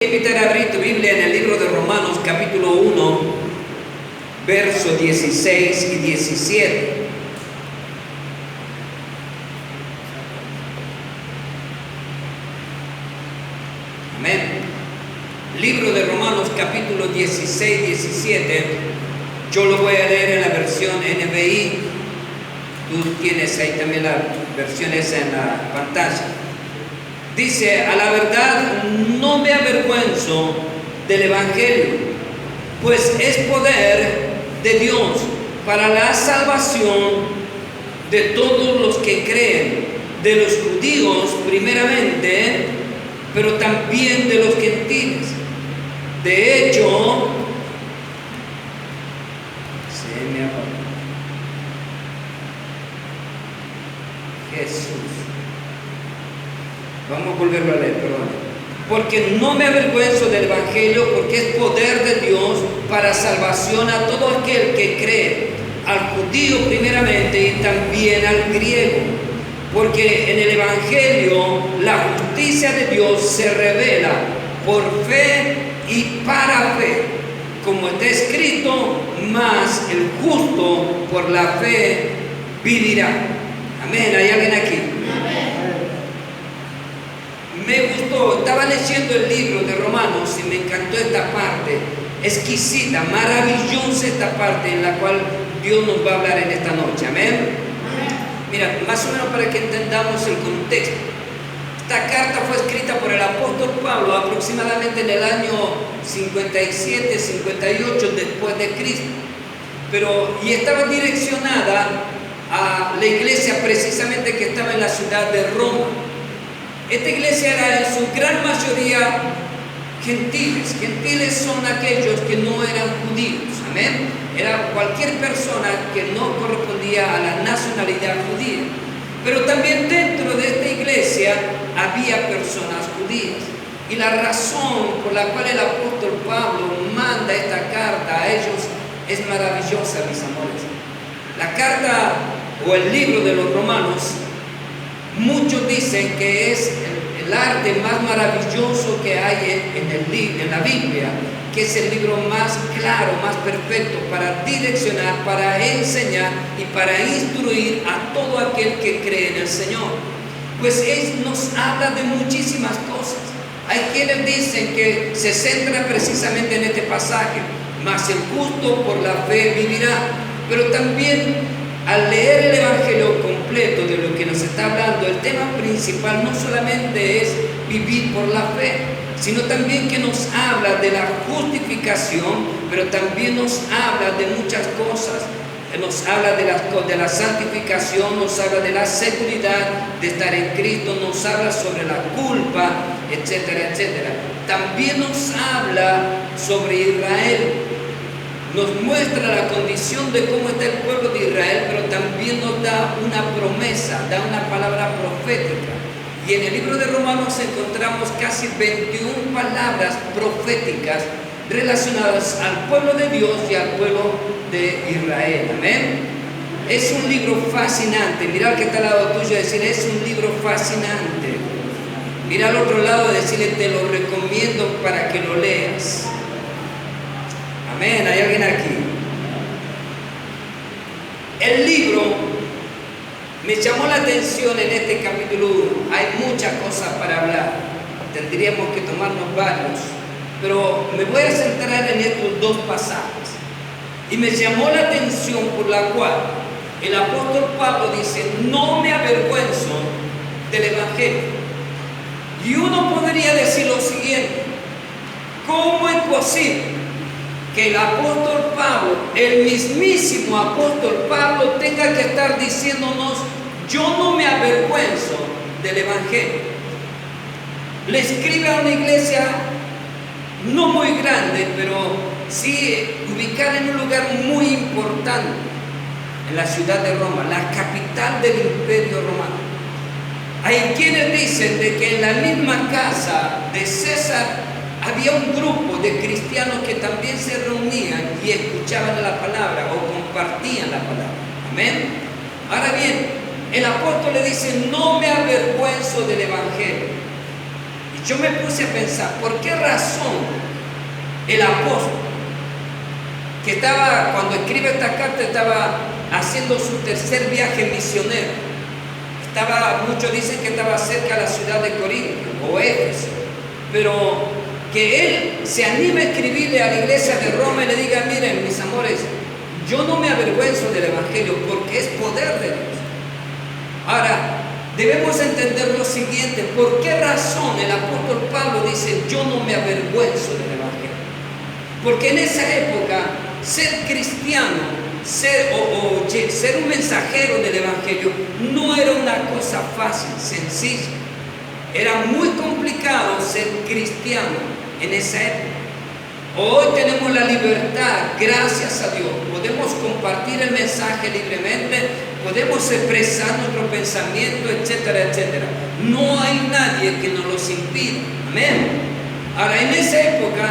Invitar a abrir tu Biblia en el libro de Romanos capítulo 1, versos 16 y 17. Amén. Libro de Romanos capítulo 16, 17. Yo lo voy a leer en la versión NBI. Tú tienes ahí también la versión esa en la pantalla. Dice: a la verdad no me avergüenzo del Evangelio, pues es poder de Dios para la salvación de todos los que creen, de los judíos primeramente, pero también de los gentiles. De hecho, Jesús. Vamos a volverlo a leer, perdón. Porque no me avergüenzo del Evangelio, porque es poder de Dios para salvación a todo aquel que cree, al judío primeramente y también al griego. Porque en el Evangelio la justicia de Dios se revela por fe y para fe, como está escrito: mas el justo por la fe vivirá. Amén. ¿Hay alguien aquí? Me gustó, estaba leyendo el libro de Romanos y me encantó esta parte, exquisita, maravillosa esta parte en la cual Dios nos va a hablar en esta noche. Amén. Mira, más o menos para que entendamos el contexto. Esta carta fue escrita por el apóstol Pablo aproximadamente en el año 57, 58 después de Cristo. Y estaba direccionada a la iglesia precisamente que estaba en la ciudad de Roma. Esta iglesia era en su gran mayoría gentiles. Gentiles son aquellos que no eran judíos. Amén. Era cualquier persona que no correspondía a la nacionalidad judía. Pero también dentro de esta iglesia había personas judías. Y la razón por la cual el apóstol Pablo manda esta carta a ellos es maravillosa, mis amores. La carta o el libro de los Romanos, muchos dicen que es el arte más maravilloso que hay en la Biblia, que es el libro más claro, más perfecto para direccionar, para enseñar y para instruir a todo aquel que cree en el Señor. Pues Él nos habla de muchísimas cosas. Hay quienes dicen que se centra precisamente en este pasaje: mas el justo por la fe vivirá. Pero también, al leer el Evangelio completo de lo que nos está hablando, el tema principal no solamente es vivir por la fe, sino también que nos habla de la justificación, pero también nos habla de muchas cosas. Nos habla de la santificación, nos habla de la seguridad de estar en Cristo, nos habla sobre la culpa, etcétera, etcétera. También nos habla sobre Israel. Nos muestra la condición de cómo está el pueblo de Israel, pero también nos da una promesa, da una palabra profética. Y en el libro de Romanos encontramos casi 21 palabras proféticas relacionadas al pueblo de Dios y al pueblo de Israel. Amén. Es un libro fascinante. Mira al que está al lado tuyo y decirle: es un libro fascinante. Mira al otro lado y decirle: te lo recomiendo para que lo leas. Amén. ¿Hay alguien aquí? El libro me llamó la atención en este capítulo 1. Hay muchas cosas para hablar. Tendríamos que tomarnos varios. Pero me voy a centrar en estos dos pasajes. Y me llamó la atención por la cual el apóstol Pablo dice: no me avergüenzo del Evangelio. Y uno podría decir lo siguiente: ¿cómo es posible que el apóstol Pablo, el mismísimo apóstol Pablo, tenga que estar diciéndonos: yo no me avergüenzo del Evangelio? Le escribe a una iglesia no muy grande, pero sí ubicada en un lugar muy importante, en la ciudad de Roma, la capital del Imperio Romano. Hay quienes dicen de que en la misma casa de César había un grupo de cristianos que también se reunían y escuchaban la palabra o compartían la palabra. Amén. Ahora bien, el apóstol le dice: no me avergüenzo del Evangelio. Y yo me puse a pensar, ¿por qué razón el apóstol, que estaba, cuando escribe esta carta, estaba haciendo su tercer viaje misionero? Muchos dicen que estaba cerca de la ciudad de Corinto o Éfeso, pero que él se anime a escribirle a la iglesia de Roma y le diga: miren, mis amores, yo no me avergüenzo del evangelio porque es poder de Dios. Ahora, debemos entender lo siguiente: ¿por qué razón el apóstol Pablo dice yo no me avergüenzo del evangelio? Porque en esa época ser cristiano, ser un mensajero del evangelio no era una cosa fácil, sencilla. Era muy complicado ser cristiano en esa época. Hoy tenemos la libertad, gracias a Dios. Podemos compartir el mensaje libremente, podemos expresar nuestro pensamiento, etcétera, etcétera. No hay nadie que nos los impida. Amén. Ahora, en esa época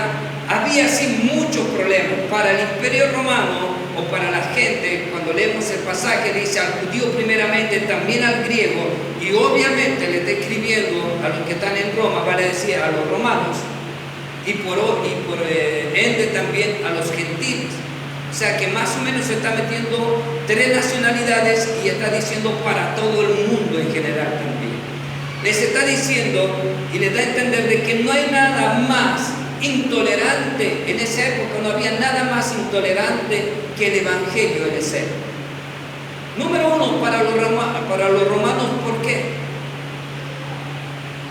había así muchos problemas. Para el Imperio Romano o para la gente, cuando leemos el pasaje, dice al judío primeramente, también al griego, y obviamente le está escribiendo a los que están en Roma, vale decir a los romanos, y por ende también a los gentiles. O sea que más o menos se está metiendo 3 nacionalidades y está diciendo para todo el mundo en general también. Les está diciendo y les da a entender de que no hay nada más intolerante. En esa época no había nada más intolerante que el evangelio en esa época. Número 1, para los romanos, ¿por qué?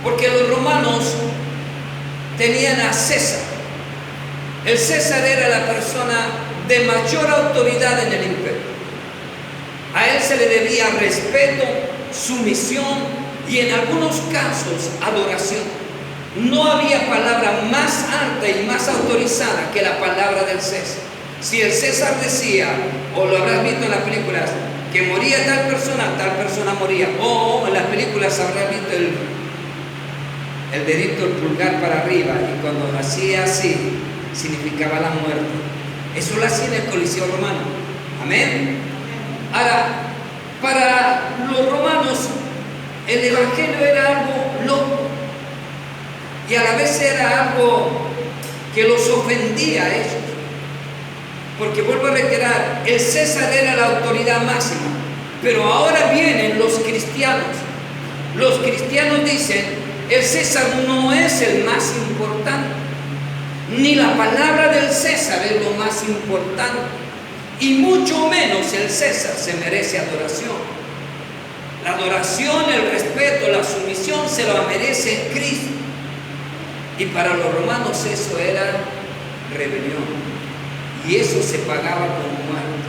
Porque los romanos tenían a César. El César era la persona de mayor autoridad en el imperio. A él se le debía respeto, sumisión y en algunos casos adoración. No había palabra más alta y más autorizada que la palabra del César. Si el César decía, o lo habrás visto en las películas, que moría tal persona moría. O en las películas habrás visto el dedito, el pulgar para arriba, y cuando hacía así, significaba la muerte. Eso lo hacía en el Coliseo romano. Amén. Ahora, para los romanos, el evangelio era algo loco y a la vez era algo que los ofendía a ellos. Porque vuelvo a reiterar, el César era la autoridad máxima, pero ahora vienen los cristianos. Los cristianos dicen, el César no es el más importante, ni la palabra del César es lo más importante, y mucho menos el César se merece adoración. La adoración, el respeto, la sumisión se lo merece Cristo. Y para los romanos eso era rebelión. Y eso se pagaba con muerte.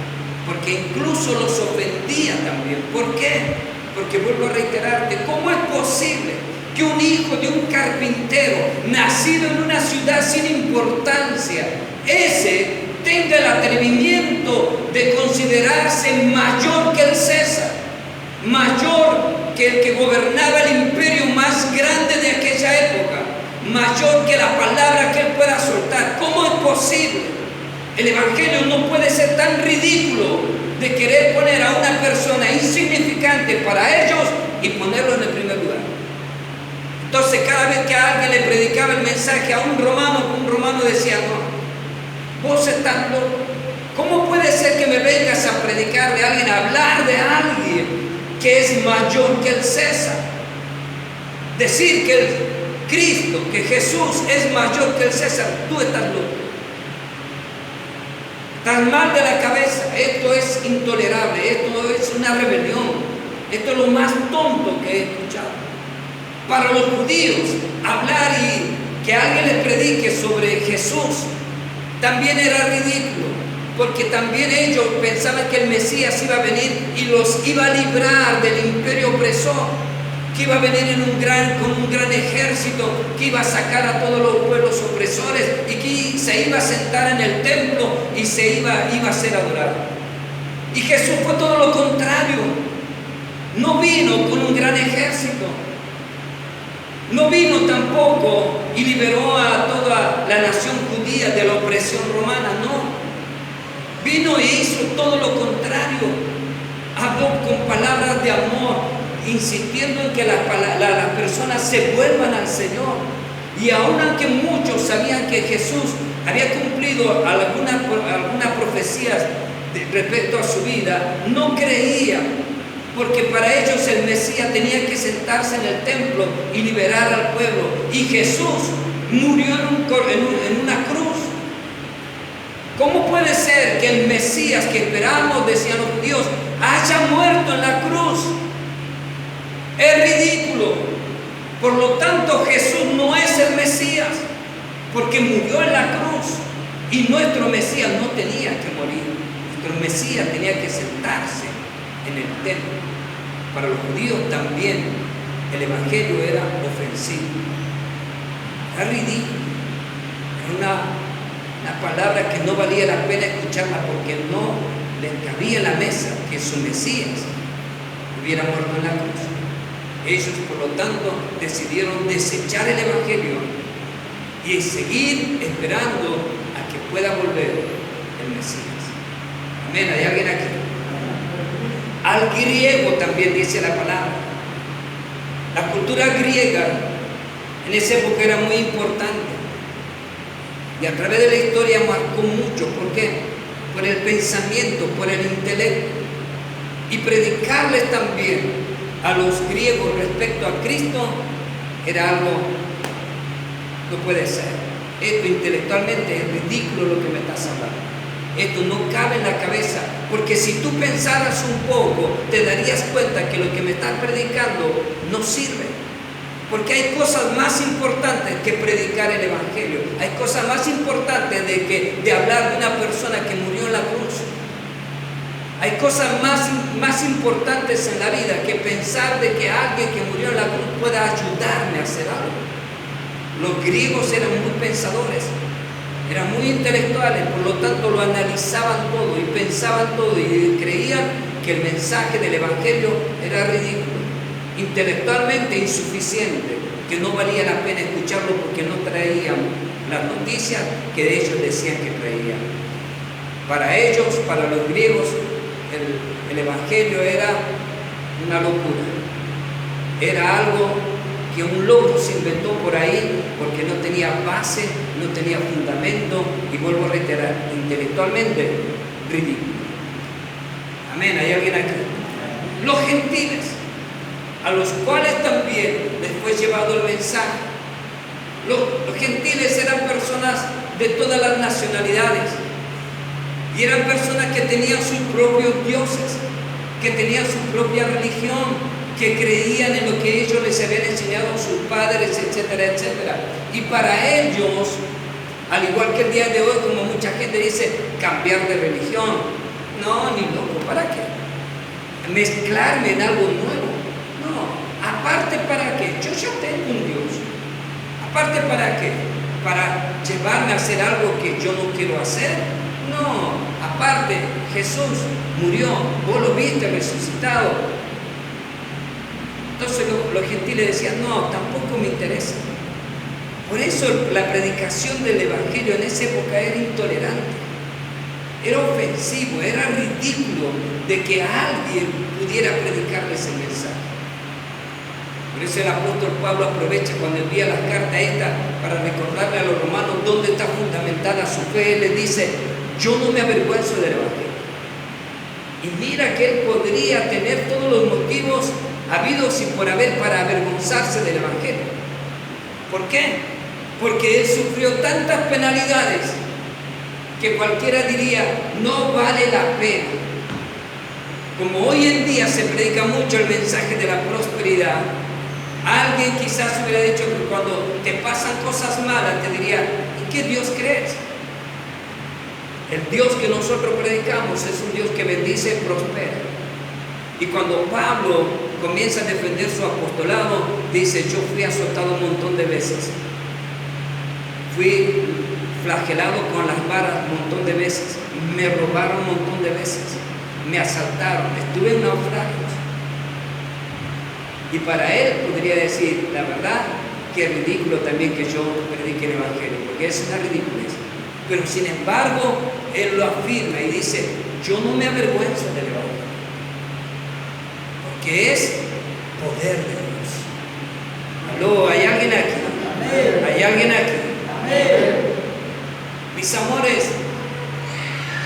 Porque incluso los ofendía también. ¿Por qué? Porque vuelvo a reiterarte, ¿cómo es posible que un hijo de un carpintero, nacido en una ciudad sin importancia, ese tenga el atrevimiento de considerarse mayor que el César? Mayor que el que gobernaba el imperio más grande de aquella época, mayor que la palabra que él pueda soltar. ¿Cómo es posible? El evangelio no puede ser tan ridículo de querer poner a una persona insignificante para ellos y ponerlo en el primer lugar. Entonces cada vez que a alguien le predicaba el mensaje a un romano decía, no, vos estás loco. ¿Cómo puede ser que me vengas a predicarle a alguien, a hablar de alguien que es mayor que el César? Decir que el Cristo, que Jesús es mayor que el César, tú estás loco. Estás mal de la cabeza. Esto es intolerable, esto es una rebelión, esto es lo más tonto que he escuchado. Para los judíos, hablar y que alguien les predique sobre Jesús también era ridículo, porque también ellos pensaban que el Mesías iba a venir y los iba a librar del imperio opresor, que iba a venir con un gran ejército, que iba a sacar a todos los pueblos opresores y que se iba a sentar en el templo y iba a ser adorado. Y Jesús fue todo lo contrario. No vino con un gran ejército, no vino tampoco y liberó a toda la nación judía de la opresión romana, no. Vino e hizo todo lo contrario. Habló con palabras de amor, insistiendo en que las personas se vuelvan al Señor. Y aun aunque muchos sabían que Jesús había cumplido algunas profecías respecto a su vida, no creían, porque para ellos el Mesías tenía que sentarse en el templo y liberar al pueblo. Y Jesús murió en una cruz. ¿Cómo puede ser que el Mesías que esperamos, decían los judíos, haya muerto en la cruz? Es ridículo. Por lo tanto, Jesús no es el Mesías, porque murió en la cruz. Y nuestro Mesías no tenía que morir. Nuestro Mesías tenía que sentarse en el templo. Para los judíos también el Evangelio era ofensivo. Era ridículo. Era una palabra que no valía la pena escucharla, porque no les cabía en la mesa que su Mesías hubiera muerto en la cruz. Ellos, por lo tanto, decidieron desechar el Evangelio y seguir esperando a que pueda volver el Mesías. Amén. ¿Hay alguien aquí? Al griego también dice la palabra. La cultura griega en esa época era muy importante. Y a través de la historia marcó mucho. ¿Por qué? Por el pensamiento, por el intelecto. Y predicarles también a los griegos respecto a Cristo era algo, no puede ser. Esto intelectualmente es ridículo lo que me estás hablando. Esto no cabe en la cabeza, porque si tú pensaras un poco, te darías cuenta que lo que me estás predicando no sirve. Porque hay cosas más importantes que predicar el Evangelio. Hay cosas más importantes de hablar de una persona que murió en la cruz. Hay cosas más importantes en la vida que pensar de que alguien que murió en la cruz pueda ayudarme a hacer algo. Los griegos eran muy pensadores, eran muy intelectuales, por lo tanto lo analizaban todo y pensaban todo y creían que el mensaje del Evangelio era ridículo, intelectualmente insuficiente, que no valía la pena escucharlo porque no traían las noticias que de ellos decían que traían. Para ellos, para los griegos, el Evangelio era una locura. Era algo que un loco se inventó por ahí porque no tenía base, no tenía fundamento, y vuelvo a reiterar, intelectualmente ridículo. Amén. ¿Hay alguien aquí? Los gentiles, a los cuales también les fue llevado el mensaje. Los gentiles eran personas de todas las nacionalidades. Y eran personas que tenían sus propios dioses, que tenían su propia religión, que creían en lo que ellos les habían enseñado sus padres, etcétera, etcétera. Y para ellos, al igual que el día de hoy, como mucha gente dice, cambiar de religión. No, ni loco, ¿para qué? Mezclarme en algo nuevo. No, aparte, ¿para qué? Yo ya tengo un Dios. Aparte, ¿para qué? ¿Para llevarme a hacer algo que yo no quiero hacer? No, aparte, Jesús murió, vos lo viste resucitado. Entonces los gentiles decían, no, tampoco me interesa. Por eso la predicación del Evangelio en esa época era intolerante, era ofensivo, era ridículo de que alguien pudiera predicarles el mensaje. Por eso el apóstol Pablo aprovecha cuando envía las cartas estas para recordarle a los romanos dónde está fundamentada su fe. Él les dice, yo no me avergüenzo del Evangelio. Y mira que él podría tener todos los motivos habidos y por haber para avergonzarse del Evangelio. ¿Por qué? Porque él sufrió tantas penalidades que cualquiera diría, no vale la pena. Como hoy en día se predica mucho el mensaje de la prosperidad, alguien quizás hubiera dicho que cuando te pasan cosas malas te diría, ¿en qué Dios crees? El Dios que nosotros predicamos es un Dios que bendice y prospera. Y cuando Pablo comienza a defender su apostolado, dice, yo fui azotado un montón de veces. Fui flagelado con las varas un montón de veces. Me robaron un montón de veces. Me asaltaron. Estuve en naufragios. Y para él podría decir, la verdad, que es ridículo también que yo predique el Evangelio, porque es una ridiculez. Pero sin embargo, él lo afirma y dice, yo no me avergüenzo del Evangelio, porque es poder de Dios. ¿Aló? ¿Hay alguien aquí? ¿Hay alguien aquí? Mis amores,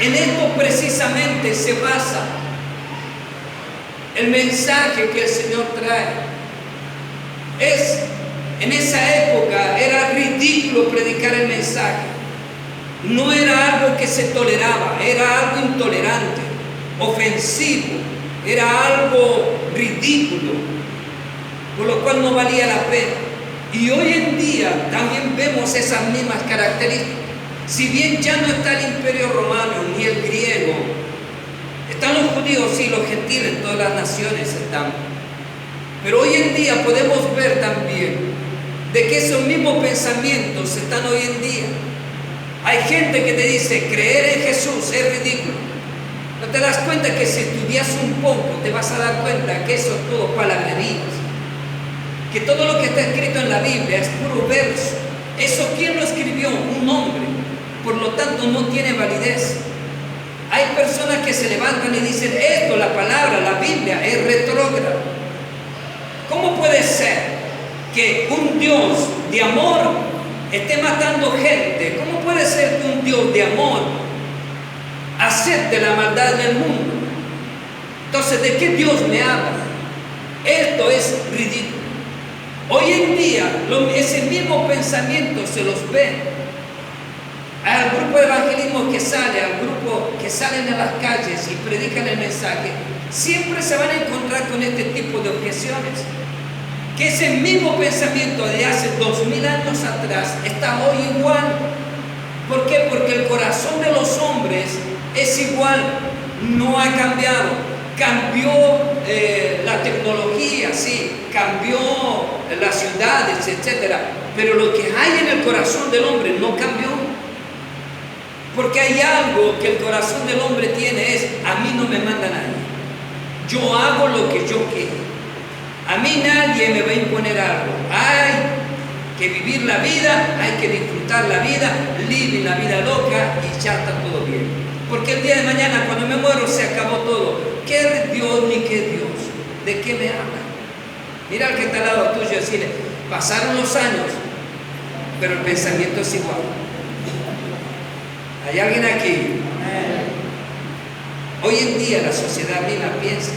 en esto precisamente se basa el mensaje que el Señor trae. En esa época era ridículo predicar el mensaje. No era algo que se toleraba, era algo intolerante, ofensivo, era algo ridículo, por lo cual no valía la pena. Y hoy en día también vemos esas mismas características. Si bien ya no está el imperio romano ni el griego, están los judíos y los gentiles, todas las naciones están. Pero hoy en día podemos ver también de que esos mismos pensamientos están hoy en día. Hay gente que te dice, creer en Jesús es ridículo. ¿No te das cuenta que si estudias un poco te vas a dar cuenta que eso es todo palabrerías? Que todo lo que está escrito en la Biblia es puro verso. ¿Eso quién lo escribió? Un hombre. Por lo tanto no tiene validez. Hay personas que se levantan y dicen, esto, la palabra, la Biblia es retrógrada. ¿Cómo puede ser que un Dios de amor esté matando gente? ¿Cómo puede ser que un Dios de amor acepte la maldad del mundo? Entonces, ¿de qué Dios me habla? Esto es ridículo. Hoy en día, ese mismo pensamiento se los ve al grupo de evangelismo que sale, al grupo que salen a las calles y predican el mensaje. Siempre se van a encontrar con este tipo de objeciones. Que ese mismo pensamiento de hace 2000 años atrás está hoy igual. ¿Por qué? Porque el corazón de los hombres es igual, no ha cambiado. Cambió la tecnología, sí, cambió las ciudades, etc. Pero lo que hay en el corazón del hombre no cambió. Porque hay algo que el corazón del hombre tiene, es, a mí no me manda nadie. Yo hago lo que yo quiero. A mí nadie me va a imponer algo. Hay que vivir la vida, hay que disfrutar la vida, living la vida loca y ya está todo bien. Porque el día de mañana, cuando me muero, se acabó todo. ¿Qué es Dios ni qué es Dios? ¿De qué me habla? Mira al que está al lado tuyo y decirle, pasaron los años, pero el pensamiento es igual. ¿Hay alguien aquí? Hoy en día la sociedad misma piensa,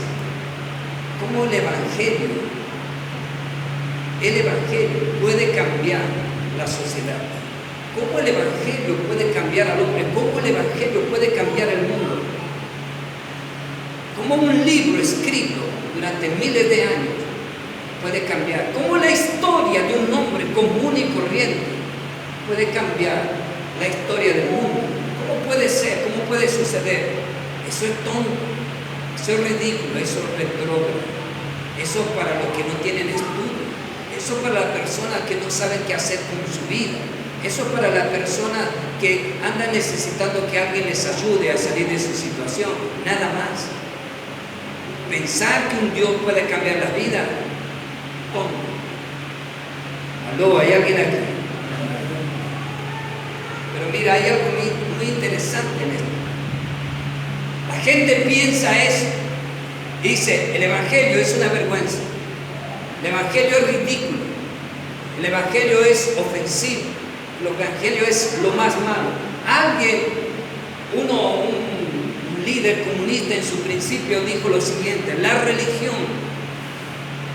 ¿cómo el Evangelio puede cambiar la sociedad? ¿Cómo el Evangelio puede cambiar al hombre? ¿Cómo el Evangelio puede cambiar el mundo? ¿Cómo un libro escrito durante miles de años puede cambiar? ¿Cómo la historia de un hombre común y corriente puede cambiar la historia del mundo? ¿Cómo puede ser? ¿Cómo puede suceder? Eso es tonto, eso es ridículo, eso es retrógrado, eso es para los que no tienen estudio, eso es para las personas que no saben qué hacer con su vida, eso es para las personas que andan necesitando que alguien les ayude a salir de su situación, nada más. Pensar que un Dios puede cambiar la vida, tonto. Aló, ¿hay alguien aquí? Pero mira, hay algo muy interesante en esto. La gente piensa eso. Dice, el Evangelio es una vergüenza. El Evangelio es ridículo. El Evangelio es ofensivo. El Evangelio es lo más malo. Un líder comunista en su principio dijo lo siguiente: la religión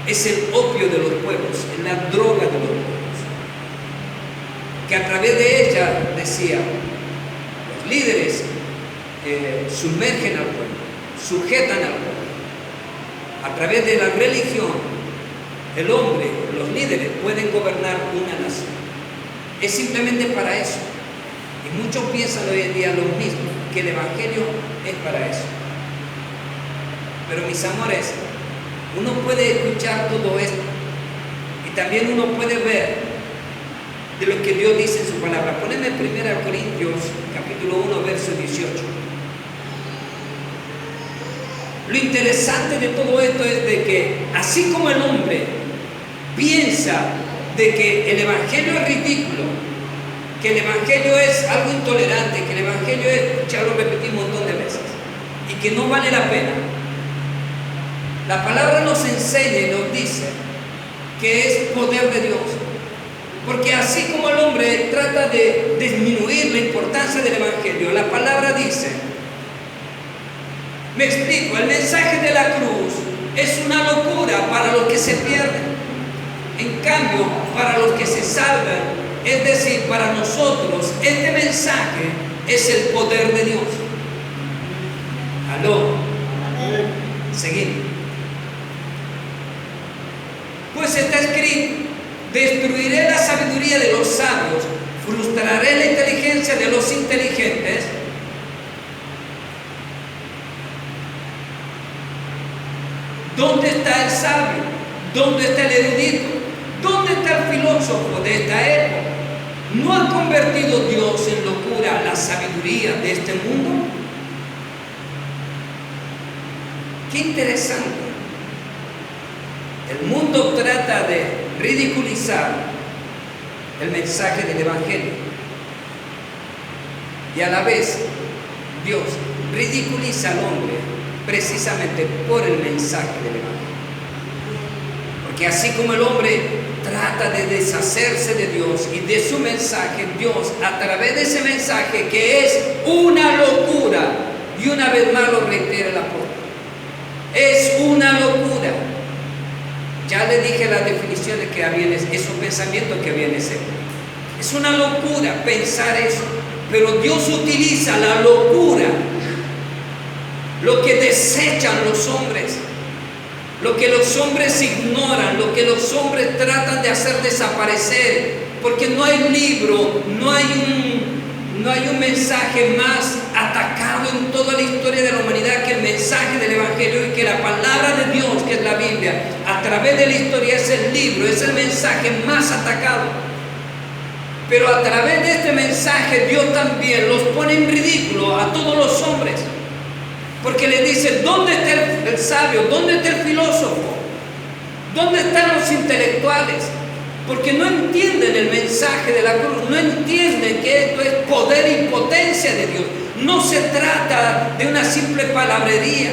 es el opio de los pueblos, es la droga de los pueblos. Que a través de ella, decía, los líderes sumergen al pueblo, sujetan al pueblo. A través de la religión, el hombre, los líderes pueden gobernar una nación. Es simplemente para eso. Y muchos piensan hoy en día lo mismo, que el Evangelio es para eso. Pero mis amores, uno puede escuchar todo esto y también uno puede ver de lo que Dios dice en su palabra. Poneme 1 Corintios capítulo 1 verso 18. Lo interesante de todo esto es de que así como el hombre piensa de que el Evangelio es ridículo, que el Evangelio es algo intolerante, que el Evangelio es, ya lo repetí un montón de veces, y que no vale la pena, la palabra nos enseña y nos dice que es poder de Dios. Porque así como el hombre trata de disminuir la importancia del Evangelio, la palabra dice, me explico, el mensaje de la cruz es una locura para los que se pierden. En cambio, para los que se salvan, es decir, para nosotros, este mensaje es el poder de Dios. ¿Aló? Seguimos. Pues está escrito, destruiré la sabiduría de los sabios, frustraré la inteligencia de los inteligentes. ¿Dónde está el sabio? ¿Dónde está el erudito? ¿Dónde está el filósofo de esta época? ¿No ha convertido Dios en locura la sabiduría de este mundo? Qué interesante. El mundo trata de ridiculizar el mensaje del Evangelio. Y a la vez, Dios ridiculiza al hombre precisamente por el mensaje del Evangelio. Porque así como el hombre trata de deshacerse de Dios y de su mensaje, Dios a través de ese mensaje que es una locura, y una vez más lo reitera el apóstol, es una locura. Ya le dije las definiciones que había en esos pensamientos que había en ese. Es una locura pensar eso, pero Dios utiliza la locura, lo que desechan los hombres, lo que los hombres ignoran, lo que los hombres tratan de hacer desaparecer, porque no hay libro, no hay un mensaje más atacado en toda la historia de la humanidad que el mensaje del Evangelio, y que la palabra de Dios, que es la Biblia, a través de la historia es el libro, es el mensaje más atacado. Pero a través de este mensaje Dios también los pone en ridículo a todos los hombres, porque les dice, ¿dónde está el sabio? ¿Dónde está el filósofo? ¿Dónde están los intelectuales? Porque no entienden el mensaje de la cruz, no entienden que esto es poder y potencia de Dios. No se trata de una simple palabrería,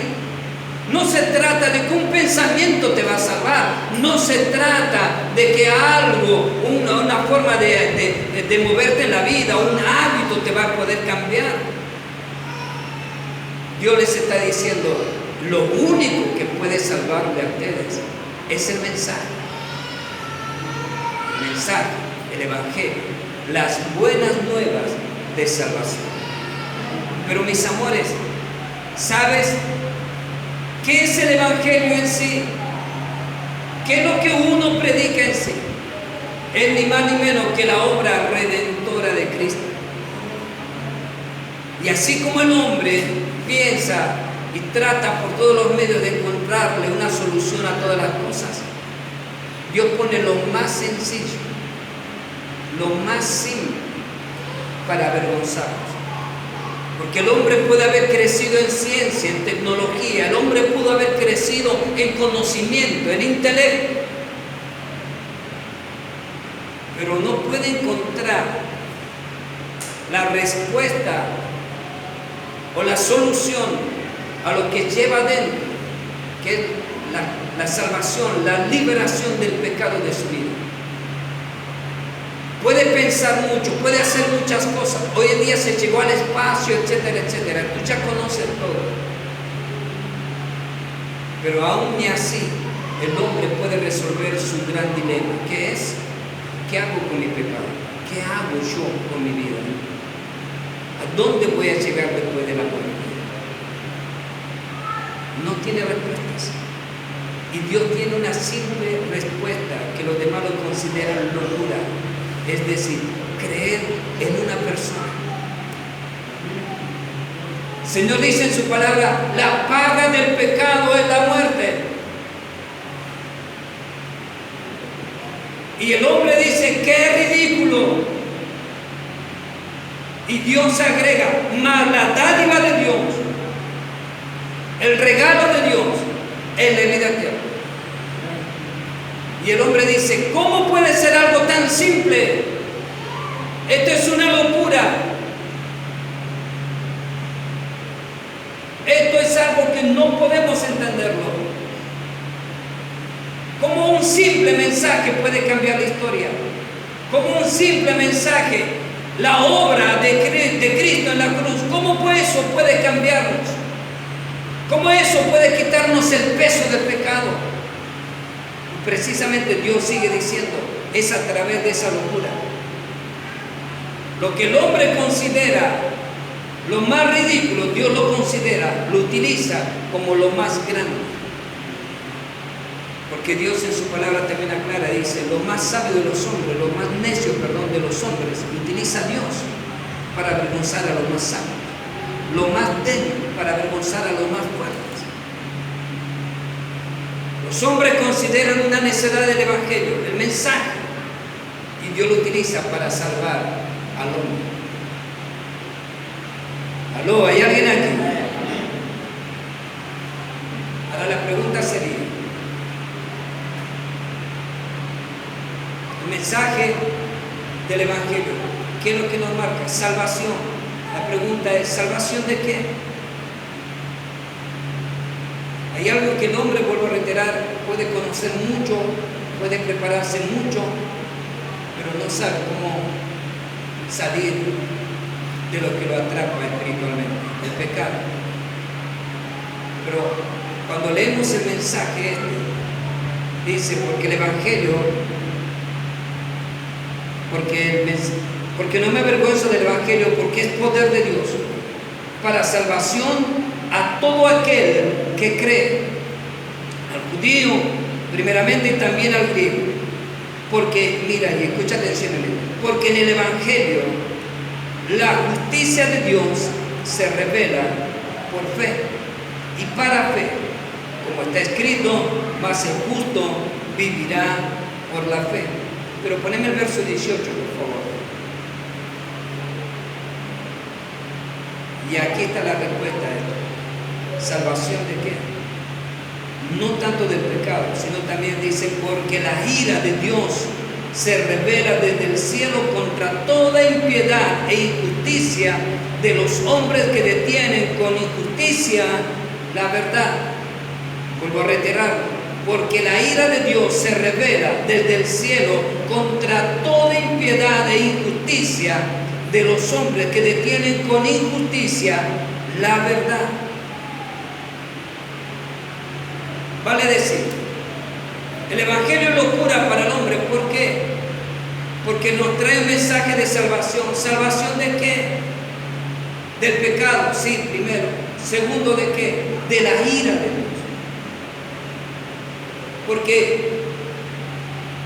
no se trata de que un pensamiento te va a salvar, no se trata de que algo, una forma de moverte en la vida, un hábito te va a poder cambiar. Dios les está diciendo, lo único que puede salvarle a ustedes es el mensaje. El mensaje, el Evangelio, las buenas nuevas de salvación. Pero mis amores, ¿sabes qué es el Evangelio en sí? ¿Qué es lo que uno predica en sí? Es ni más ni menos que la obra redentora de Cristo. Y así como el hombre piensa y trata por todos los medios de encontrarle una solución a todas las cosas, Dios pone lo más sencillo, lo más simple para avergonzarnos. Porque el hombre puede haber crecido en ciencia, en tecnología, el hombre pudo haber crecido en conocimiento, en intelecto, pero no puede encontrar la respuesta o la solución a lo que lleva adentro, que es la salvación, la liberación del pecado de su vida. Puede pensar mucho, puede hacer muchas cosas. Hoy en día se llegó al espacio, etcétera, etcétera. Tú ya conoces todo. Pero aún y así, el hombre puede resolver su gran dilema, que es, ¿qué hago con mi pecado? ¿Qué hago yo con mi vida? ¿A dónde voy a llegar después de la muerte? No tiene respuestas. Y Dios tiene una simple respuesta que los demás lo consideran locura. Es decir, creer en una persona. El Señor dice en su palabra, la paga del pecado es la muerte. Y el hombre dice, qué ridículo. Y Dios agrega, mas la dádiva de Dios, el regalo de Dios, es la vida eterna. Y el hombre dice, ¿cómo puede ser algo tan simple? Esto es una locura. Esto es algo que no podemos entenderlo. ¿Cómo un simple mensaje puede cambiar la historia? como un simple mensaje, la obra de Cristo en la cruz. ¿Cómo pues eso puede cambiarnos? ¿Cómo eso puede quitarnos el peso del pecado? Precisamente Dios sigue diciendo, es a través de esa locura. Lo que el hombre considera lo más ridículo, Dios lo considera, lo utiliza como lo más grande. Porque Dios en su palabra también aclara, dice, lo más sabio de los hombres, lo más necio, de los hombres, utiliza a Dios para avergonzar a los más sabios, lo más débil para avergonzar a los más fuertes. Los hombres consideran una necedad del Evangelio, el mensaje, y Dios lo utiliza para salvar al hombre. ¿Aló? ¿Hay alguien aquí? Ahora la pregunta sería, el mensaje del Evangelio, ¿qué es lo que nos marca? Salvación. La pregunta es, ¿salvación de qué? Hay algo que el hombre, vuelvo a reiterar, puede conocer mucho, puede prepararse mucho, pero no sabe cómo salir de lo que lo atrapa espiritualmente, el pecado. Pero cuando leemos el mensaje dice, porque el Evangelio, porque no me avergüenzo del Evangelio, porque es poder de Dios para salvación a todo aquel que cree, al judío primeramente y también al griego. Porque, mira, y escucha atencionmente, porque en el Evangelio la justicia de Dios se revela por fe y para fe, como está escrito, mas el justo vivirá por la fe. Pero poneme el verso 18, por favor. Y aquí está la respuesta a esto. ¿Salvación de qué? No tanto del pecado, sino también dice, porque la ira de Dios se revela desde el cielo contra toda impiedad e injusticia de los hombres que detienen con injusticia la verdad. Vuelvo a reiterarlo. Porque la ira de Dios se revela desde el cielo contra toda impiedad e injusticia de los hombres que detienen con injusticia la verdad. Vale decir, el Evangelio es locura para el hombre. ¿Por qué? Porque nos trae un mensaje de salvación. ¿Salvación de qué? Del pecado, sí, primero. Segundo, ¿de qué? De la ira de Dios. Porque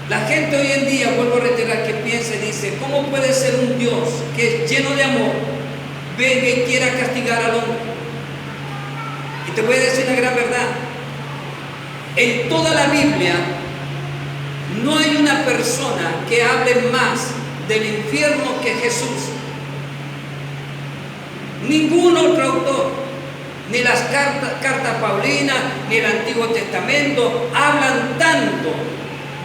la gente hoy en día, vuelvo a reiterar, que piensa y dice, ¿cómo puede ser un Dios que es lleno de amor venga y quiera castigar al hombre? Y te voy a decir una gran verdad. En toda la Biblia no hay una persona que hable más del infierno que Jesús. Ningún otro autor, ni las cartas paulinas, ni el Antiguo Testamento, hablan tanto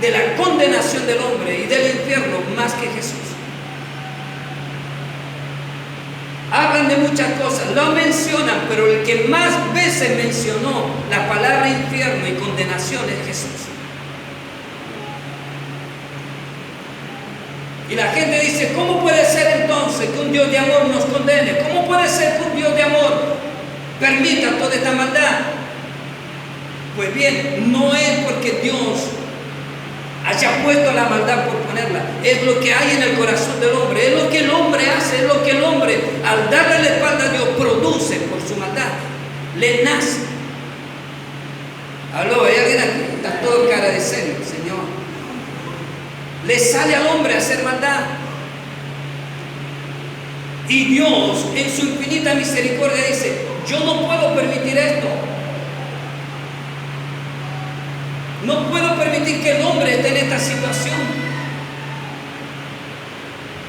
de la condenación del hombre y del infierno más que Jesús. Hablan de muchas cosas, lo mencionan, pero el que más veces mencionó la palabra infierno y condenación es Jesús. Y la gente dice, ¿cómo puede ser entonces que un Dios de amor nos condene? ¿Cómo puede ser que un Dios de amor permita toda esta maldad? Pues bien, no es porque Dios haya puesto la maldad por ponerla, es lo que hay en el corazón del hombre, es lo que el hombre hace, es lo que el hombre, al darle la espalda a Dios, produce por su maldad, le nace. Aló, ¿hay alguien aquí? Está todo cara de serio, Señor. Le sale al hombre a hacer maldad. Y Dios, en su infinita misericordia, dice, yo no puedo permitir esto. No puedo permitir que el hombre esté en esta situación.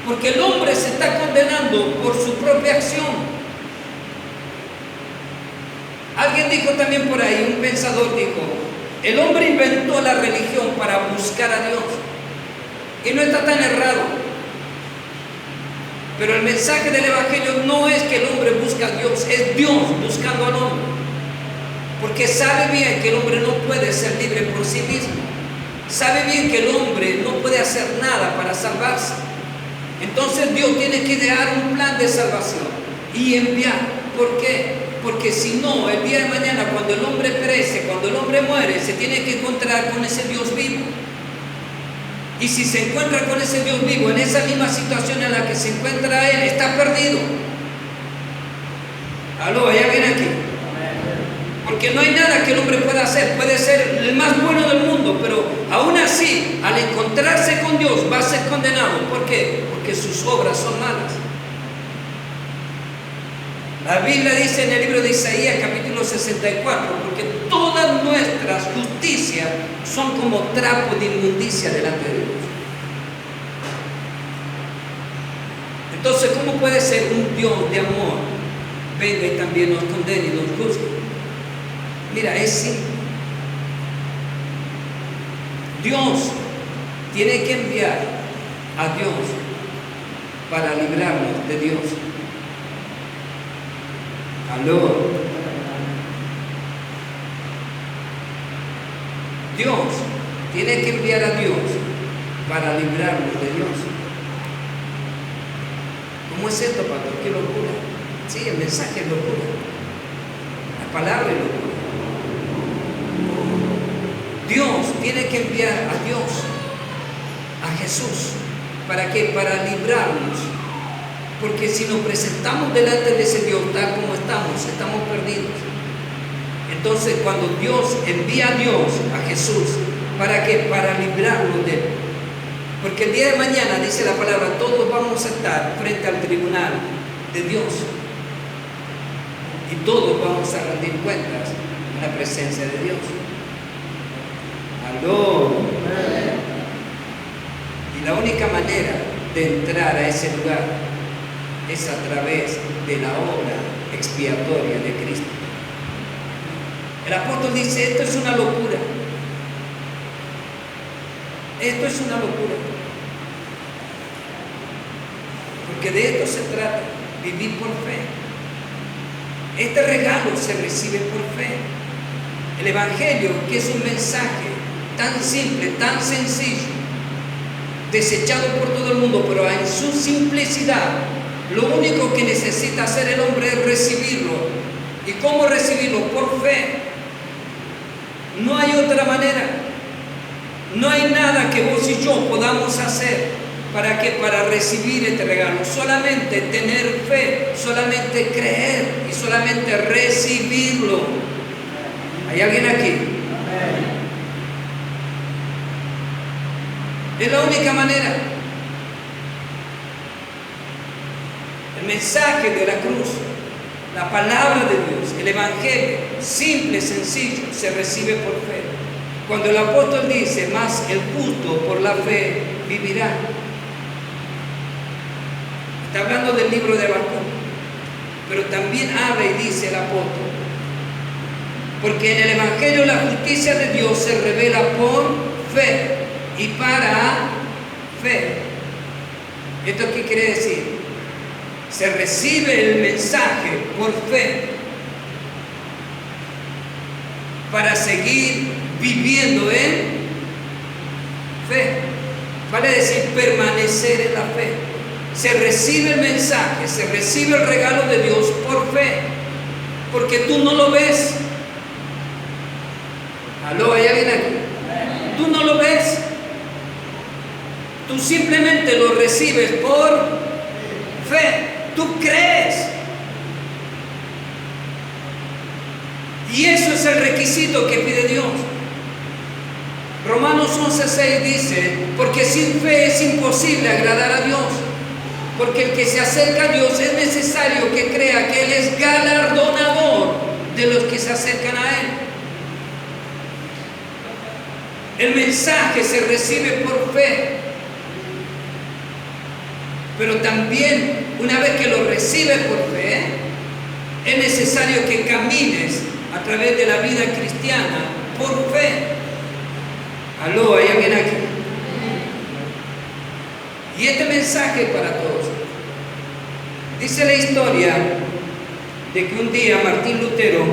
Porque el hombre se está condenando por su propia acción. Alguien dijo también por ahí, un pensador dijo, el hombre inventó la religión para buscar a Dios. Y no está tan errado. Pero el mensaje del Evangelio no es que el hombre busca a Dios, es Dios buscando al hombre. Porque sabe bien que el hombre no puede ser libre por sí mismo. sabe bien que el hombre no puede hacer nada para salvarse. Entonces Dios tiene que dar un plan de salvación y enviar. ¿Por qué? Porque si no, el día de mañana, cuando el hombre perece, cuando el hombre muere, se tiene que encontrar con ese Dios vivo. Y si se encuentra con ese Dios vivo en esa misma situación en la que se encuentra él, está perdido. Aló, ¿hay alguien aquí? Porque no hay nada que el hombre pueda hacer. Puede ser el más bueno del mundo, pero aún así, al encontrarse con Dios, va a ser condenado. ¿Por qué? Porque sus obras son malas. La Biblia dice en el libro de Isaías, capítulo 64, porque todas nuestras justicias son como trapos de inmundicia delante de Dios. Entonces, ¿cómo puede ser un Dios de amor venga y también nos condene y nos juzgue? Mira, es simple. Dios tiene que enviar a Dios para librarnos de Dios. Aló. Dios tiene que enviar a Dios para librarnos de Dios. ¿Cómo es esto, pastor? ¡Qué locura! Sí, el mensaje es locura. La palabra es locura. Dios tiene que enviar a Dios, a Jesús. ¿Para qué? Para librarnos. Porque si nos presentamos delante de ese Dios tal como estamos perdidos. Entonces, cuando Dios envía a Dios, a Jesús, ¿para qué? Para librarnos de él. Porque el día de mañana, dice la palabra, todos vamos a estar frente al tribunal de Dios. Y todos vamos a rendir cuentas en la presencia de Dios. Aló. Y la única manera de entrar a ese lugar es a través de la obra expiatoria de Cristo. El apóstol dice, esto es una locura. Esto es una locura. Porque de esto se trata, vivir por fe. Este regalo se recibe por fe. El Evangelio, que es un mensaje tan simple, tan sencillo, desechado por todo el mundo, pero en su simplicidad, lo único que necesita hacer el hombre es recibirlo. ¿Y cómo recibirlo? Por fe. No hay otra manera. No hay nada que vos y yo podamos hacer para recibir este regalo. Solamente tener fe, solamente creer y solamente recibirlo. ¿Hay alguien aquí? Es la única manera. El mensaje de la cruz, la palabra de Dios, el Evangelio, simple, sencillo, se recibe por fe. Cuando el apóstol dice, más el justo por la fe vivirá. Está hablando del libro de Habacuc, pero también habla y dice el apóstol, porque en el Evangelio la justicia de Dios se revela por fe y para fe. ¿Esto qué quiere decir? Se recibe el mensaje por fe para seguir viviendo en fe. Vale decir permanecer en la fe. Se recibe el mensaje, se recibe el regalo de Dios por fe, porque tú no lo ves. ¿Aló? ¿Hay alguien aquí? Tú no lo ves. Tú simplemente lo recibes por fe. Tú crees. Y eso es el requisito que pide Dios. Romanos 11:6 dice, porque sin fe es imposible agradar a Dios. Porque el que se acerca a Dios es necesario que crea que Él es galardonador de los que se acercan a Él. El mensaje se recibe por fe. Pero también, una vez que lo recibes por fe, es necesario que camines a través de la vida cristiana por fe. Aló, ¿hay alguien aquí? Y este mensaje es para todos. Dice la historia de que un día Martín Lutero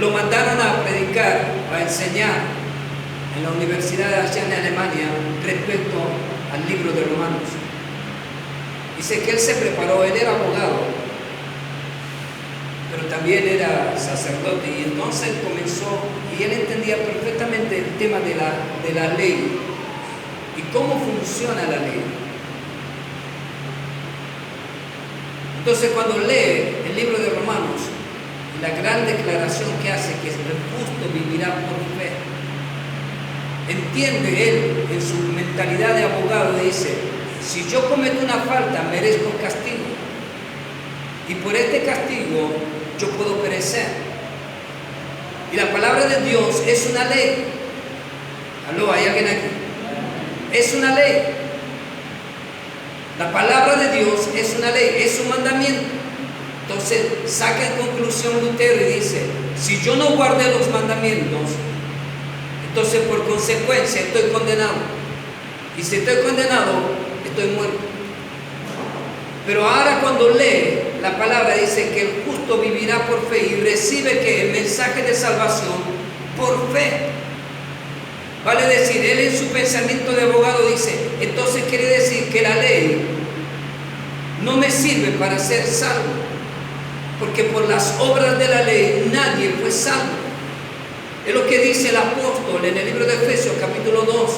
lo mandaron a predicar, a enseñar en la universidad allá en Alemania respecto al libro de Romanos. Dice que él se preparó, él era abogado, pero también era sacerdote, y entonces comenzó, y él entendía perfectamente el tema de la ley y cómo funciona la ley. Entonces cuando lee el libro de Romanos, la gran declaración que hace, que el justo vivirá por fe, entiende él en su mentalidad de abogado, dice: si yo cometo una falta, merezco castigo, y por este castigo yo puedo perecer. Y la palabra de Dios es una ley. ¿Aló? ¿Hay alguien aquí? Es una ley. La palabra de Dios es una ley, es un mandamiento. Entonces saca en conclusión Lutero y dice: si yo no guardé los mandamientos, entonces por consecuencia estoy condenado. Y si estoy condenado, estoy muerto. Pero ahora cuando lee la palabra, dice que el justo vivirá por fe y recibe que el mensaje de salvación por fe. Vale decir, él en su pensamiento de abogado dice: entonces quiere decir que la ley no me sirve para ser salvo, porque por las obras de la ley nadie fue salvo. Es lo que dice el apóstol en el libro de Efesios capítulo 2.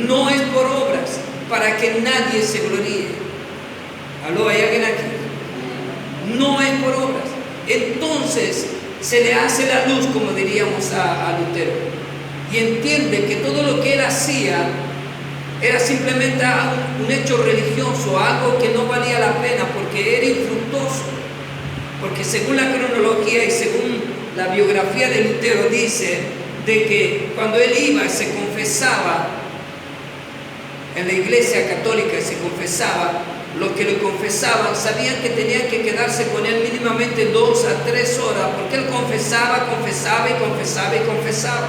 No es por obras, para que nadie se gloríe. ¿Aló? ¿Hay alguien aquí? No es por obras. Entonces se le hace la luz, como diríamos a Lutero, y entiende que todo lo que él hacía era simplemente un hecho religioso, algo que no valía la pena porque era infructuoso. Porque según la cronología y según la biografía de Lutero dice de que cuando él iba y se confesaba en la iglesia católica y se confesaba, los que lo confesaban sabían que tenían que quedarse con él mínimamente 2 a 3 horas, porque él confesaba y confesaba.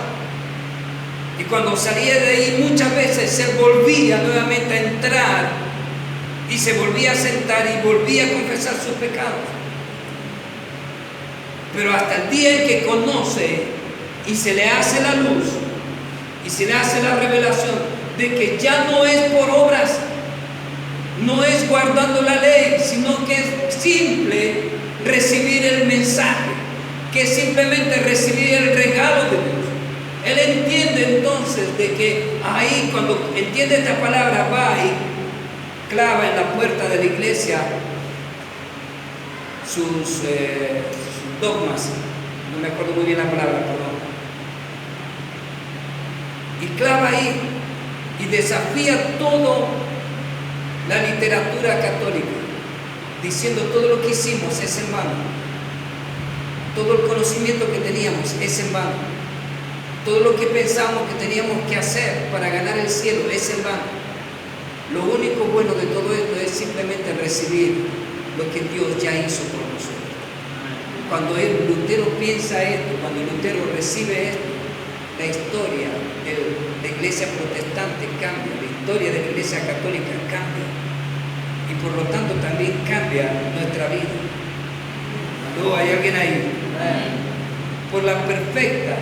Y cuando salía de ahí, muchas veces se volvía nuevamente a entrar y se volvía a sentar y volvía a confesar sus pecados. Pero hasta el día en que conoce y se le hace la luz y se le hace la revelación de que ya no es por obras, no es guardando la ley, sino que es simple recibir el mensaje, que es simplemente recibir el regalo de Dios. Él entiende entonces de que ahí, cuando entiende esta palabra, va y clava en la puerta de la iglesia sus dogmas, no me acuerdo muy bien la palabra, perdón, y clava ahí y desafía toda la literatura católica, diciendo: todo lo que hicimos es en vano, todo el conocimiento que teníamos es en vano, todo lo que pensamos que teníamos que hacer para ganar el cielo es en vano. Lo único bueno de todo esto es simplemente recibir lo que Dios ya hizo por nosotros. Cuando Lutero piensa esto, cuando Lutero recibe esto, la historia de la iglesia protestante cambia, la historia de la iglesia católica cambia, y por lo tanto también cambia nuestra vida. ¿No hay alguien ahí? Por la perfecta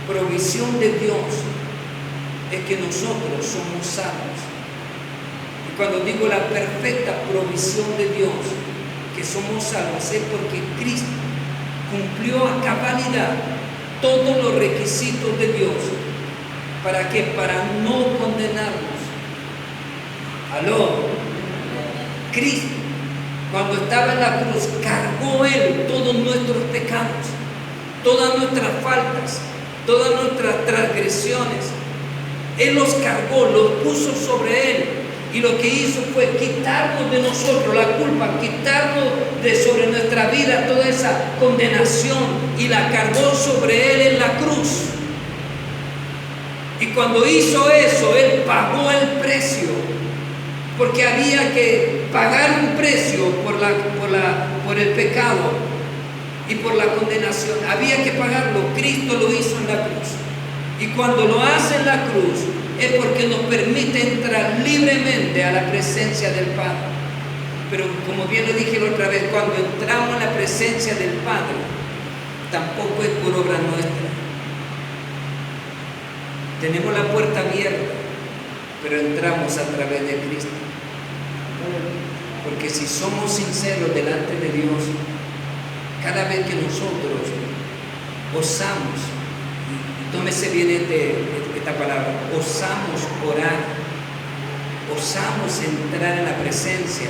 provisión de Dios es que nosotros somos salvos. Y cuando digo la perfecta provisión de Dios, que somos salvos, es porque Cristo cumplió a cabalidad todos los requisitos de Dios. ¿Para qué? Para no condenarnos. ¿Aló? Cristo, cuando estaba en la cruz, cargó Él todos nuestros pecados, todas nuestras faltas, todas nuestras transgresiones. Él los cargó, los puso sobre Él. Y lo que hizo fue quitarnos de nosotros la culpa, quitarnos de sobre nuestra vida toda esa condenación, y la cargó sobre Él en la cruz. Y cuando hizo eso, Él pagó el precio, porque había que pagar un precio por el pecado y por la condenación. Había que pagarlo. Cristo lo hizo en la cruz. Y cuando lo hace en la cruz, es porque nos permite entrar libremente a la presencia del Padre. Pero como bien lo dije la otra vez, cuando entramos en la presencia del Padre, tampoco es por obra nuestra. Tenemos la puerta abierta, pero entramos a través de Cristo. Porque si somos sinceros delante de Dios, cada vez que nosotros osamos, y tómese bien esta palabra, osamos orar, osamos entrar en la presencia,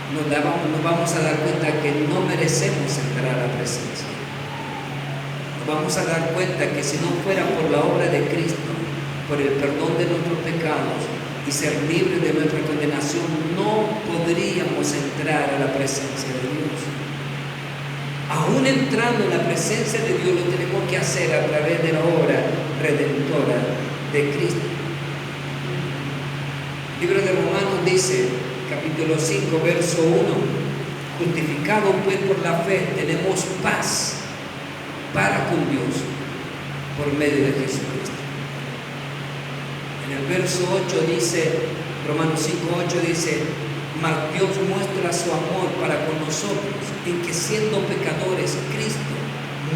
nos vamos a dar cuenta que no merecemos entrar a la presencia. Nos vamos a dar cuenta que si no fuera por la obra de Cristo, por el perdón de nuestros pecados y ser libres de nuestra condenación, no podríamos entrar a la presencia de Dios. Aún entrando en la presencia de Dios, lo tenemos que hacer a través de la obra redentora de Cristo. El libro de Romanos dice, capítulo 5, verso 1, justificados pues por la fe, tenemos paz para con Dios por medio de Jesucristo. En el verso 8 dice, Romanos 5, 8 dice, mas Dios muestra su amor para con nosotros, en que siendo pecadores, Cristo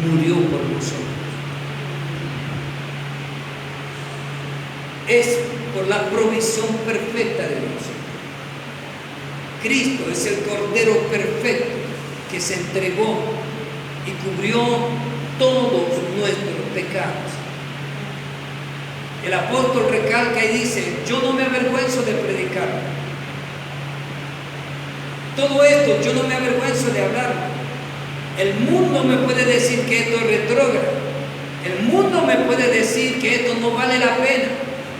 murió por nosotros. Es por la provisión perfecta de Dios. Cristo es el Cordero perfecto que se entregó y cubrió todos nuestros pecados. El apóstol recalca y dice, yo no me avergüenzo de predicar. Todo esto yo no me avergüenzo de hablar. El mundo me puede decir que esto es retrógrado. El mundo me puede decir que esto no vale la pena.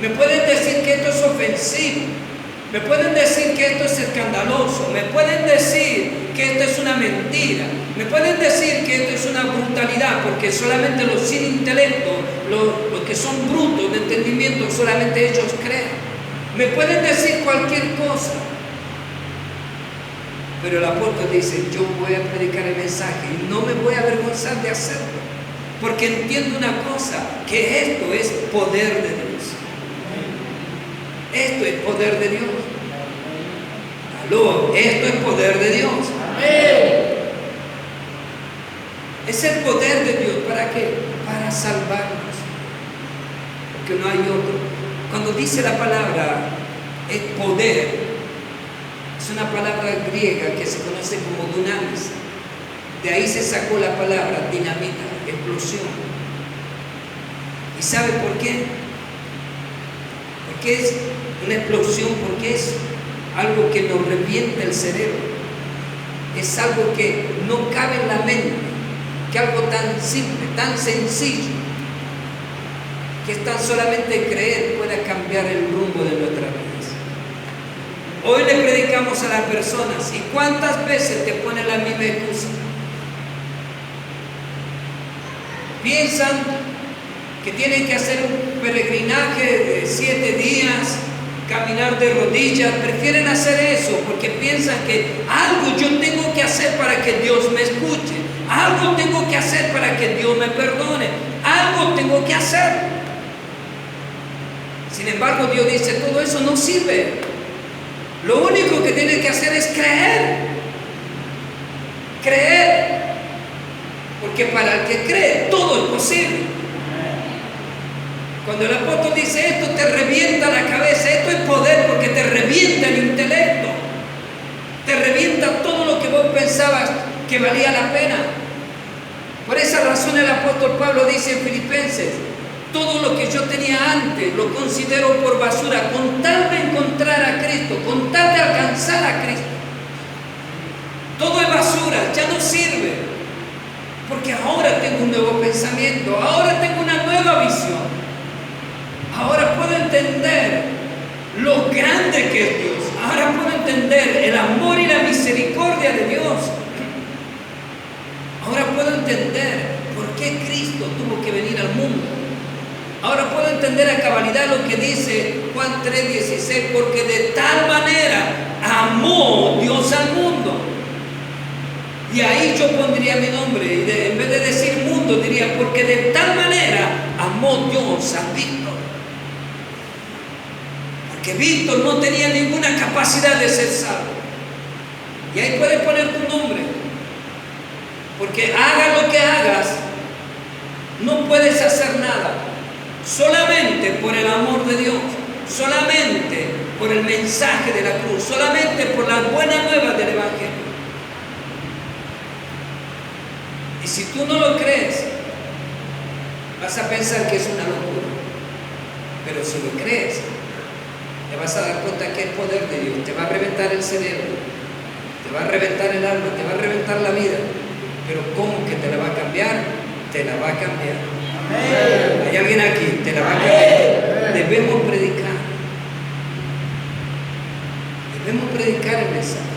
Me pueden decir que esto es ofensivo. Me pueden decir que esto es escandaloso. Me pueden decir que esto es una mentira. Me pueden decir que esto es una brutalidad, porque solamente los sin intelecto, los que son brutos de entendimiento, solamente ellos creen. Me pueden decir cualquier cosa. Pero el apóstol dice, yo voy a predicar el mensaje y no me voy a avergonzar de hacerlo. Porque entiendo una cosa, que esto es poder de Dios. Esto es poder de Dios. Aló, esto es poder de Dios. Amén. Es el poder de Dios. ¿Para qué? Para salvarnos. Porque no hay otro. Cuando dice la palabra es poder, es una palabra griega que se conoce como dunamis. De ahí se sacó la palabra dinamita, explosión. ¿Y sabe por qué? Porque es una explosión, porque es algo que nos revienta el cerebro. Es algo que no cabe en la mente, que algo tan simple, tan sencillo, que es tan solamente creer pueda cambiar el rumbo de nuestra vida. Hoy le predicamos a las personas, ¿y cuántas veces te ponen la misma excusa? Piensan que tienen que hacer un peregrinaje de 7 días, caminar de rodillas, prefieren hacer eso porque piensan que algo yo tengo que hacer para que Dios me escuche, algo tengo que hacer para que Dios me perdone, algo tengo que hacer. Sin embargo, Dios dice, todo eso no sirve. Lo único que tienes que hacer es creer. Creer. Porque para el que cree, todo es posible. Cuando el apóstol dice esto te revienta la cabeza, esto es poder porque te revienta el intelecto. Te revienta todo lo que vos pensabas que valía la pena. Por esa razón el apóstol Pablo dice en Filipenses, todo lo que yo tenía antes lo considero por basura, con tal de encontrar a Cristo, con tal de alcanzar a Cristo. Todo es basura, ya no sirve, porque ahora tengo un nuevo pensamiento, ahora tengo una nueva visión, ahora puedo entender lo grande que es Dios, ahora puedo entender el amor y la misericordia de Dios, ahora puedo entender por qué Cristo tuvo que venir al mundo. Ahora puedo entender a cabalidad lo que dice Juan 3:16, porque de tal manera amó Dios al mundo. Y ahí yo pondría mi nombre, y en vez de decir mundo, diría, porque de tal manera amó Dios a Víctor. Porque Víctor no tenía ninguna capacidad de ser salvo. Y ahí puedes poner tu nombre. Porque hagas lo que hagas, No puedes hacer nada. Solamente por el amor de Dios, solamente por el mensaje de la cruz, solamente por las buenas nuevas del Evangelio. Y si tú no lo crees, vas a pensar que es una locura. Pero si lo crees, te vas a dar cuenta que es poder de Dios. Te va a reventar el cerebro, te va a reventar el alma, te va a reventar la vida. Pero ¿cómo que te la va a cambiar? Te la va a cambiar. Amén. ¿Hay alguien aquí? Te la va a cambiar. Debemos predicar. Debemos predicar el mensaje.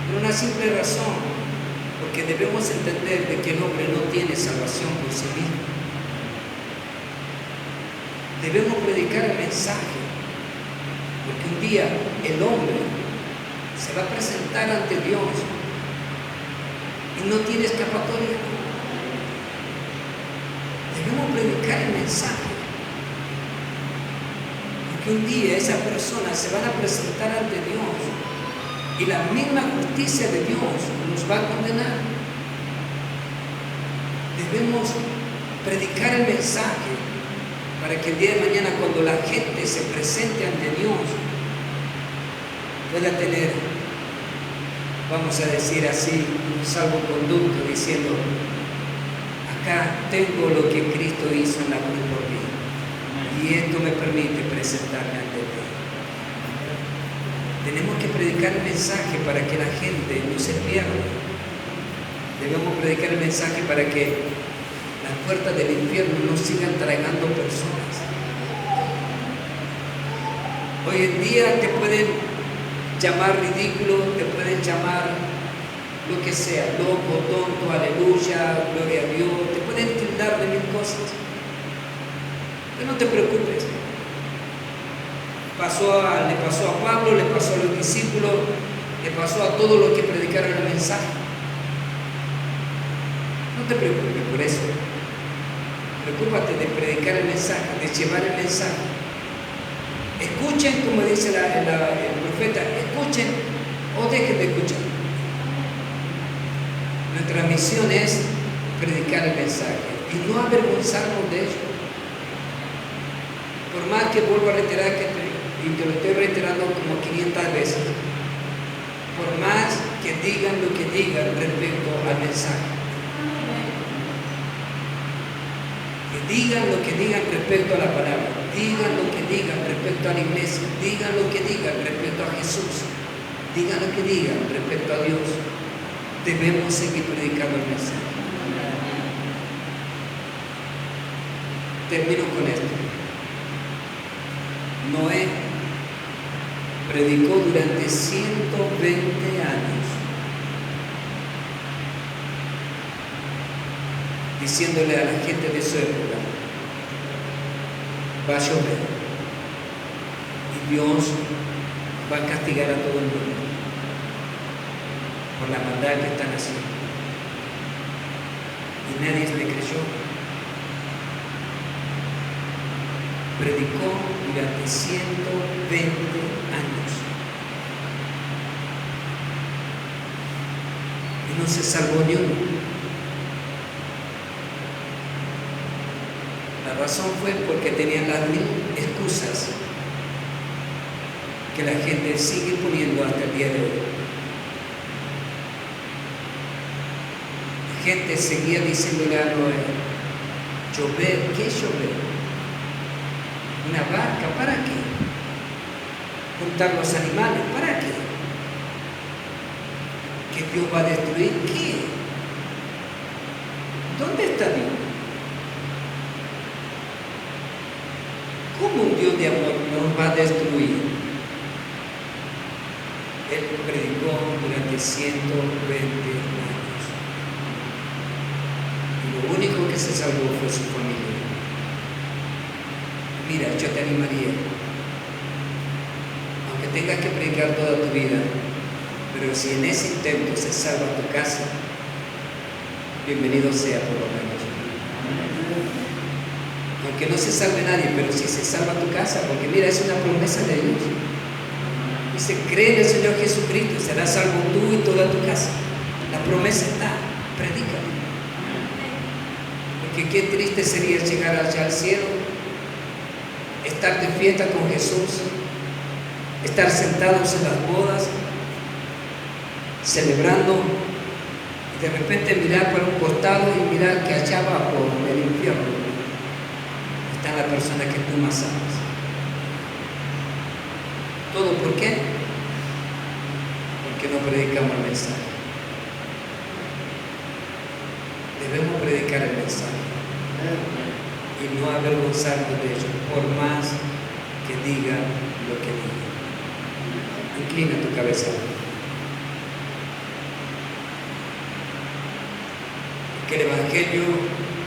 Por una simple razón. Porque debemos entender de que el hombre no tiene salvación por sí mismo. Debemos predicar el mensaje. Porque un día el hombre se va a presentar ante Dios y no tiene escapatoria. Debemos predicar el mensaje. Porque un día esa persona se va a presentar ante Dios y la misma justicia de Dios nos va a condenar. Debemos predicar el mensaje para que el día de mañana, cuando la gente se presente ante Dios, pueda tener, vamos a decir así, un salvoconducto diciendo: acá tengo lo que Cristo hizo en la cruz por mí, y esto me permite presentarme ante ti. Tenemos que predicar el mensaje para que la gente no se pierda. Debemos predicar el mensaje para que las puertas del infierno no sigan tragando personas. Hoy en día te pueden llamar ridículo, te pueden llamar lo que sea, loco, tonto, aleluya, gloria a Dios, te pueden tildar de mil cosas. Pero no te preocupes. Le pasó a Pablo, le pasó a los discípulos, le pasó a todos los que predicaron el mensaje. No te preocupes por eso. Preocúpate de predicar el mensaje, de llevar el mensaje. Escuchen, como dice el profeta, escuchen o dejen de escuchar. Nuestra misión es predicar el mensaje y no avergonzarnos de ello. Por más que vuelvo a reiterar y te lo estoy reiterando como 500 veces, por más que digan lo que digan respecto al mensaje, que digan lo que digan respecto a la palabra, digan lo que digan respecto a la iglesia, digan lo que digan respecto a Jesús, digan lo que digan respecto a Dios, debemos seguir predicando el mensaje. Termino con esto. Noé predicó durante 120 años, diciéndole a la gente de su época: va a llover y Dios va a castigar a todo el mundo por la maldad que están haciendo. Y nadie le creyó. Predicó durante 120 años y no se salvó ni uno. La razón fue porque tenían las mil excusas que la gente sigue poniendo hasta el día de hoy. La gente seguía diciéndole a Noé: llover, ¿qué es llover? ¿Una barca? ¿Para qué? ¿Juntar los animales? ¿Para qué? ¿Que Dios va a destruir? ¿Qué? ¿Dónde está Dios? ¿Cómo un Dios de amor nos va a destruir? Él predicó durante 120 años. Y lo único que se salvó fue su familia. Mira, yo te animaría, aunque tengas que predicar toda tu vida, pero si en ese intento se salva tu casa, bienvenido sea por lo menos. Aunque no se salve nadie, pero si se salva tu casa, porque mira, es una promesa de Dios. Dice: cree en el Señor Jesucristo y serás salvo tú y toda tu casa. La promesa está, predícalo. que qué triste sería llegar allá al cielo, estar de fiesta con Jesús, estar sentados en las bodas, celebrando, y de repente mirar para un costado y mirar que allá abajo en el infierno está la persona que tú más amas. ¿Todo por qué? Porque no predicamos el mensaje. Debemos predicar el mensaje y no avergonzarnos de ellos, por más que diga lo que diga. Inclina tu cabeza. Que el Evangelio,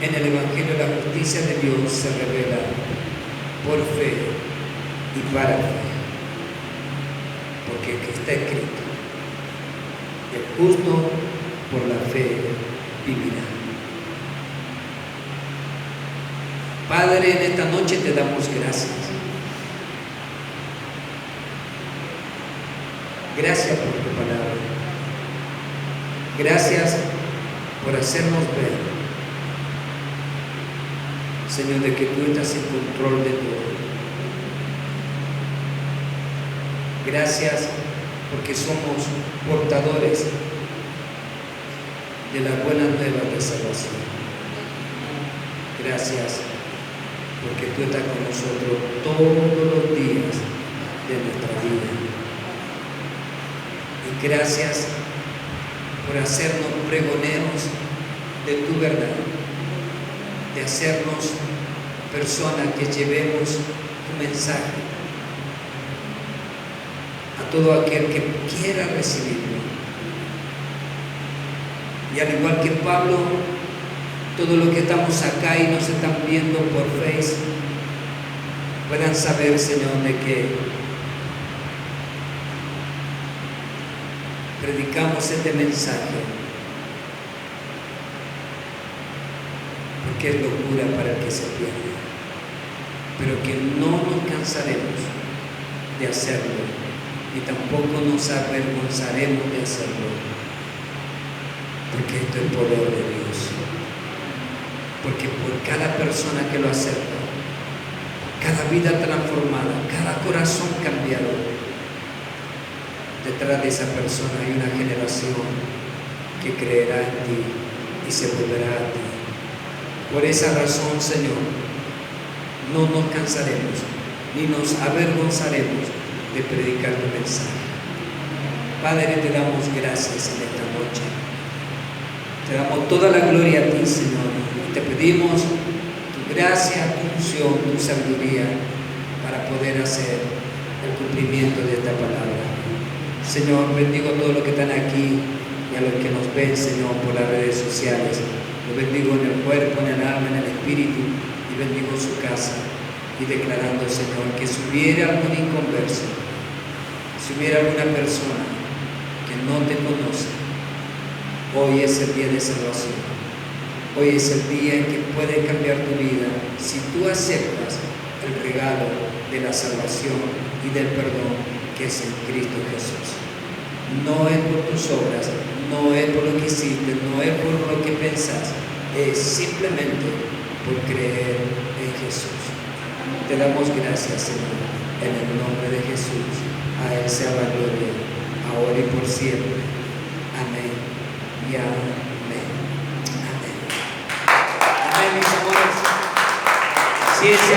en el Evangelio la justicia de Dios se revela por fe y para fe, porque está escrito: el justo por la fe vivirá. Padre, en esta noche te damos gracias. Gracias por tu palabra. Gracias por hacernos ver, Señor, de que tú estás en control de todo. Gracias porque somos portadores de las buenas nuevas de salvación. Gracias porque tú estás con nosotros todos los días de nuestra vida. Y gracias por hacernos pregoneros de tu verdad, de hacernos personas que llevemos tu mensaje a todo aquel que quiera recibirlo. Y al igual que Pablo, todos los que estamos acá y nos están viendo por Facebook puedan saber, Señor, de que predicamos este mensaje porque es locura para el que se pierde, pero que no nos cansaremos de hacerlo y tampoco nos avergonzaremos de hacerlo, porque esto es poder de Dios. Porque por cada persona que lo acepta, cada vida transformada, cada corazón cambiado, detrás de esa persona hay una generación que creerá en ti y se volverá a ti. Por esa razón, Señor, no nos cansaremos ni nos avergonzaremos de predicar tu mensaje. Padre, te damos gracias en esta noche. Te damos toda la gloria a ti, Señor. Te pedimos tu gracia, tu unción, tu sabiduría para poder hacer el cumplimiento de esta palabra. Señor, bendigo a todos los que están aquí y a los que nos ven, Señor, por las redes sociales. Los bendigo en el cuerpo, en el alma, en el espíritu, y bendigo su casa. Y declarando, Señor, que si hubiera algún inconverso, si hubiera alguna persona que no te conoce, hoy es el día de salvación. Hoy es el día en que puede cambiar tu vida si tú aceptas el regalo de la salvación y del perdón que es en Cristo Jesús. No es por tus obras, no es por lo que hiciste, no es por lo que pensás, es simplemente por creer en Jesús. Te damos gracias, Señor, en el nombre de Jesús. A Él sea la gloria, ahora y por siempre. Amén y amén. Mis amores, si ese